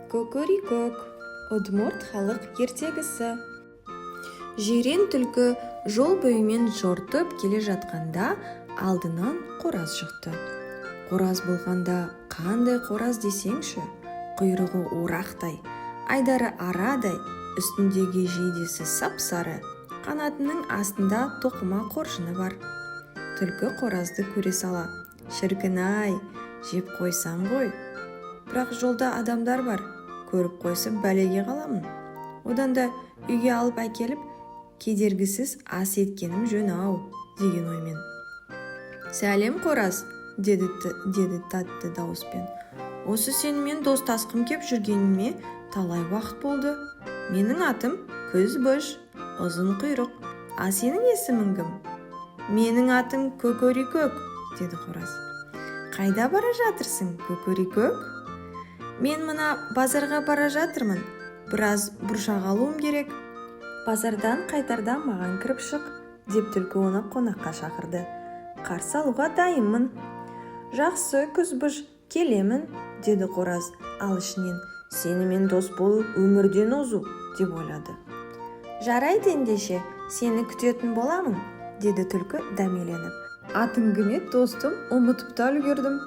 Көкөрикөк, Удмурт халық ертегісі. Жирен түлкі жол бойымен жортып келе жатқанда алдынан қораз шықты. Қораз болғанда қандай қораз десеңші, құйрығы орақтай, айдары арадай, үстіндегі жейдесі сап-сары, қанатының астында тоқыма қоржыны бар. Түлкі қоразды көре сала: «Шіркін-ай, жеп қойсам ғой. Бірақ жолда адамдар бар, көріп қойсып бәлеге қаламын. Одан да үйге алып әкеліп, кедергісіз ас еткенім жөн-ау» деген оймен. «Сәлем, қораз», деді татты дауыспен. «Осы сенімен достасқым кеп жүргеніме талай уақыт болды. Менің атым Көзбөш, ұзын құйрық. А сенің есімің кім?» «Менің атым Көкөрикөк», деді қораз. «Қайда бара жатырсың, Көкөрикөк?» «Мен мына базарға бара жатырмын. Біраз бұршақ алуым керек. Базардан қайтарда маған кіріп шық», деп түлкі оны қонаққа шақырды. «Қарсы алуға дайынмын». «Жақсы, Көзбөш, келемін», деді қораз. Ал ішінен: «Сенімен дос болу өмірден озу», деп ойлады. «Жарайды ендеше, сені күтетін боламын», деді түлкі дәмеленіп. «Атың кім еді, достым? Ұмытып та үлгердім».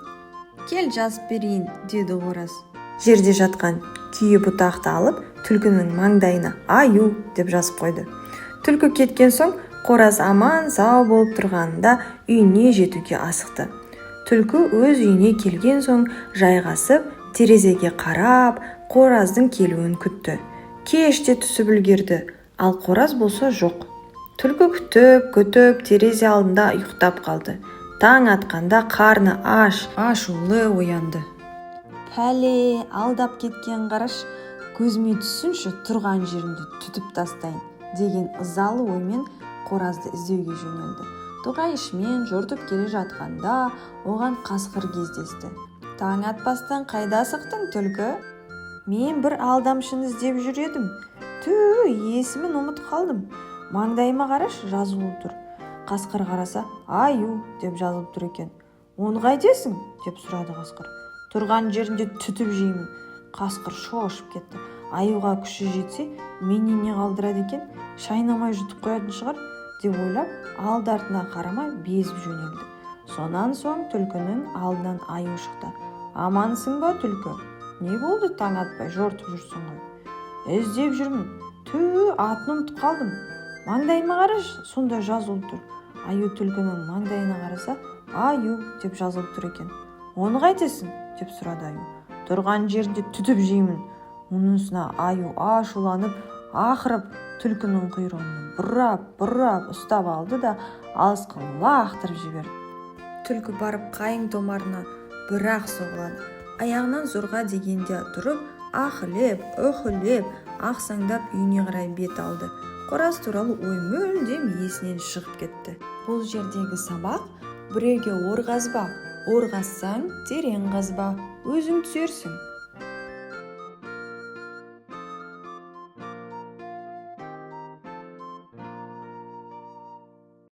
«Кел жазып берейін», деді қораз. Жерде жатқан күйе бұтақты алып, түлкінің маңдайына «Аю» деп жазып қойды. Түлкі кеткен соң қораз аман сау болып тұрғанында үйіне жетуге асықты. Түлкі өз үйіне келген соң жайғасып, терезеге қарап, қораздың келуін күтті. Кеште түсіп үлгерді, ал қораз болса жоқ. Түлкі күтіп, терезе алдында ұйықтап қалды. Таң атқанда қарны ашулы оянды. «Пәле, алдап кеткен қараш, көзіме түссінші, тұрған жерімді түтіп тастайын», деген ызалы оймен қоразды іздеуге жөнелді. Тоғай ішімен жортып келе жатқанда оған қасқыр кездесті. «Таң атпастан қайда асықтың, түлкі?» «Мен бір алдамшыны іздеп жүр едім. Есімін ұмытып қалдым. Маңдайыма қараш, жазулы тұр». Қасқыр қараса «Аю» деп жазылып тұр екен. «Оны қайтесің?» деп сұрады қасқыр. «Тұрған жерінде түтіп жеймін». Қасқыр шошып кетті. Аюға күші жетсе, менен не қалдырады екен, шайнамай жұтып қоятын шығар деп ойлап, алды-артына қарамай безіп жөнелді. Сонан соң түлкінің алдынан аю шықты. «Амансың ба, түлкі? Не болды, таң атпай жортып жүрсің ғой?» «Іздеп жүрмін. Атын ұмытып қалдым. Маңдайыма қараш, сонда жазылып тұр». Аю түлкінің маңдайына қараса «Аю» деп жазылып тұр екен. «Оны қайтесің?» деп сұрады аю. «Тұрған жерінде түтіп жеймін». Мұнысына аю ашуланып, ақырып, түлкінің құйрығын бұрап ұстап алды да алысқа лақтырып жіберді. Түлкі барып қайың томарына бір-ақ соғылады. Аяғынан зорға дегенде тұрып, үхілеп, ақсаңдап үйіне қарай бет алды. Қораз туралы ой мүлдем есінен шығып кетті. Бұл жердегі сабақ: біреуге ор қазба, ор қазсаң терең қазба, өзің түсерсің.